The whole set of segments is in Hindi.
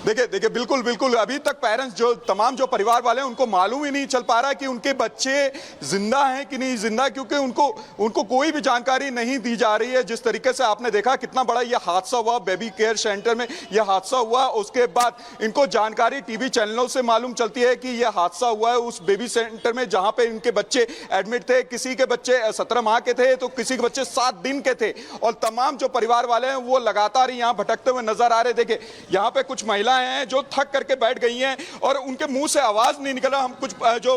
देखिए बिल्कुल बिल्कुल अभी तक पेरेंट्स जो तमाम जो परिवार वाले हैं उनको मालूम ही नहीं चल पा रहा कि उनके बच्चे जिंदा हैं कि नहीं जिंदा, क्योंकि उनको कोई भी जानकारी नहीं दी जा रही है। जिस तरीके से आपने देखा कितना बड़ा यह हादसा हुआ बेबी केयर सेंटर में, यह हादसा हुआ, उसके बाद इनको जानकारी टीवी चैनलों से मालूम चलती है कि यह हादसा हुआ है उस बेबी सेंटर में जहां पे इनके बच्चे एडमिट थे। किसी के बच्चे 17 माह के थे तो किसी के बच्चे 7 दिन के थे, और तमाम जो परिवार वाले हैं वो लगातार यहाँ भटकते हुए नजर आ रहे। देखिए यहाँ पे कुछ महिलाएं हैं जो थक करके बैठ गई हैं और उनके मुंह से आवाज नहीं निकल रहा। हम कुछ जो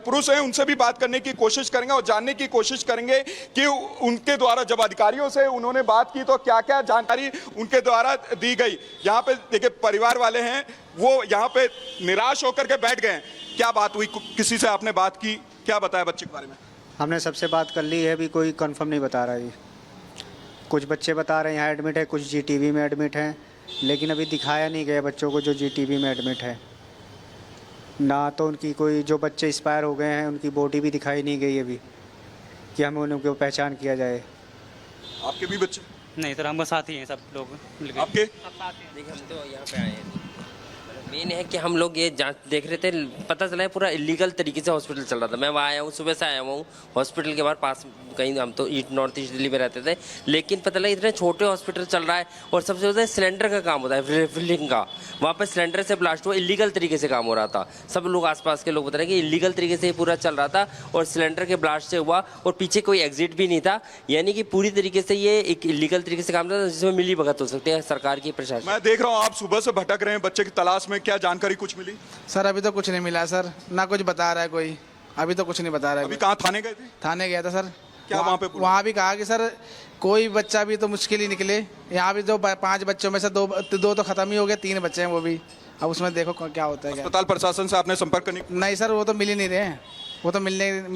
पुरुष हैं उनसे भी बात करने की कोशिश करेंगे और जानने की कोशिश करेंगे कि उनके द्वारा जब अधिकारियों से उन्होंने बात की तो क्या क्या जानकारी उनके द्वारा दी गई। यहाँ पे देखिए परिवार वाले हैं वो यहाँ पे निराश होकर के बैठ गए हैं। क्या बात हुई, किसी से आपने बात की, क्या बताया बच्चे के बारे में? हमने सबसे बात कर ली है, अभी कोई कंफर्म नहीं बता रहा है। कुछ बच्चे बता रहे हैं यहाँ एडमिट है, कुछ जीटीबी में एडमिट हैं, लेकिन अभी दिखाया नहीं गया बच्चों को जो जीटीबी में एडमिट है। ना तो उनकी कोई जो बच्चे एक्सपायर हो गए हैं उनकी बॉडी भी दिखाई नहीं गई अभी कि हमें उनको पहचान किया जाए। आपके भी बच्चे? नहीं सर, हम साथ ही हैं सब लोग मिलकर। आपके? देखिए हम तो यहाँ पे आए हैं, मेन है कि हम लोग ये जांच देख रहे थे, पता चला है पूरा इलीगल तरीके से हॉस्पिटल चल रहा था। मैं वहाँ आया हूँ, सुबह से आया हुआ हूँ हॉस्पिटल के बाहर पास कहीं, हम तो नॉर्थ ईस्ट दिल्ली में रहते थे, लेकिन पता लगा इतने छोटे हॉस्पिटल चल रहा है और सबसे ज़्यादा सिलेंडर का काम होता है फिलिंग का। वहाँ पर सिलेंडर से ब्लास्ट हुआ, इलीगल तरीके से काम हो रहा था। सब लोग आसपास के लोग बता रहे हैं कि इलीगल तरीके से पूरा चल रहा था और सिलेंडर के ब्लास्ट से हुआ और पीछे कोई एग्जिट भी नहीं था, यानी कि पूरी तरीके से ये एक इलीगल तरीके से काम था जिसमें मिली भगत हो सकती है सरकार की, प्रशासन। मैं देख रहा हूँ आप सुबह से भटक रहे हैं बच्चे की तलाश में, क्या जानकारी कुछ मिली? सर अभी तो कुछ नहीं मिला सर, ना कुछ बता रहा है कोई, अभी तो कुछ नहीं बता रहा है। अभी कहाँ थाने गए थे? थाने गया था सर। क्या वहाँ पे? वहाँ भी कहा कि सर कोई बच्चा भी तो मुश्किल ही निकले। यहाँ भी जो 5 बच्चों में से दो तो खत्म ही हो गए, 3 बच्चे हैं वो भी। अब उसमें देखो क्या होता है। अस्पताल प्रशासन से आपने संपर्क करने? नहीं सर, वो तो मिल ही नहीं रहे हैं। वो तो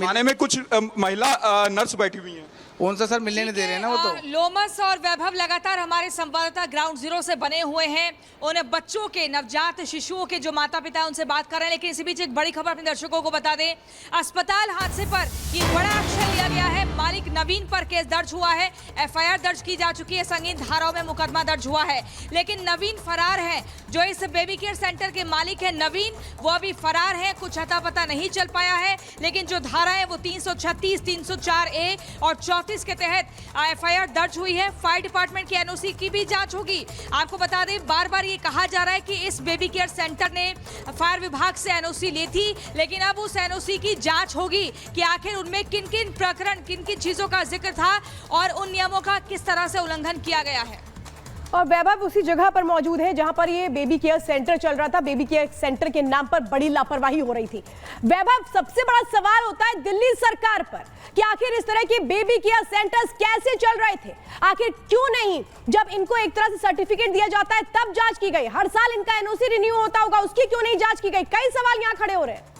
थाने में कुछ महिला नर्स बैठी हुई हैं, उनसे सर मिलने नहीं दे रहे हैं ना वो तो। लोमस और वैभव लगातार हमारे संवाददाता ग्राउंड जीरो से बने हुए हैं, उन्हें बच्चों के, नवजात शिशुओं के जो माता पिता हैं उनसे बात कर रहे हैं। लेकिन इसी बीच एक बड़ी खबर अपने दर्शकों को बता दें, अस्पताल हादसे पर ये बड़ा एक्शन लिया गया है। मालिक नवीन पर केस दर्ज हुआ है, एफआईआर दर्ज की जा चुकी है, संगीन धाराओं में मुकदमा दर्ज हुआ है, लेकिन नवीन फरार है। जो इस बेबी केयर सेंटर के मालिक है नवीन, वो अभी फरार है, कुछ अता पता नहीं चल पाया है। लेकिन जो धारा है वो 336, 304A और 34 के तहत एफआईआर दर्ज हुई है। फायर डिपार्टमेंट की एनओसी की भी जांच होगी। आपको बता दें, बार बार ये कहा जा रहा है कि इस बेबी केयर सेंटर ने फायर विभाग से एनओसी ली थी, लेकिन अब उस एनओसी की जांच होगी कि आखिर उनमें किन किन प्रकरण, किन किन चीजों का जिक्र था और उन नियमों का किस तरह से उल्लंघन किया गया है। और वैभव उसी जगह पर मौजूद है जहां पर ये बेबी केयर सेंटर चल रहा था। बेबी केयर सेंटर के नाम पर बड़ी लापरवाही हो रही थी। वैभव, सबसे बड़ा सवाल होता है दिल्ली सरकार पर कि आखिर इस तरह के बेबी केयर सेंटर्स कैसे चल रहे थे, आखिर क्यों नहीं जब इनको एक तरह से सर्टिफिकेट दिया जाता है तब जांच की गई। हर साल इनका एनओसी रिन्यू होता होगा, उसकी क्यों नहीं जांच की गई? कई सवाल यहां खड़े हो रहे हैं।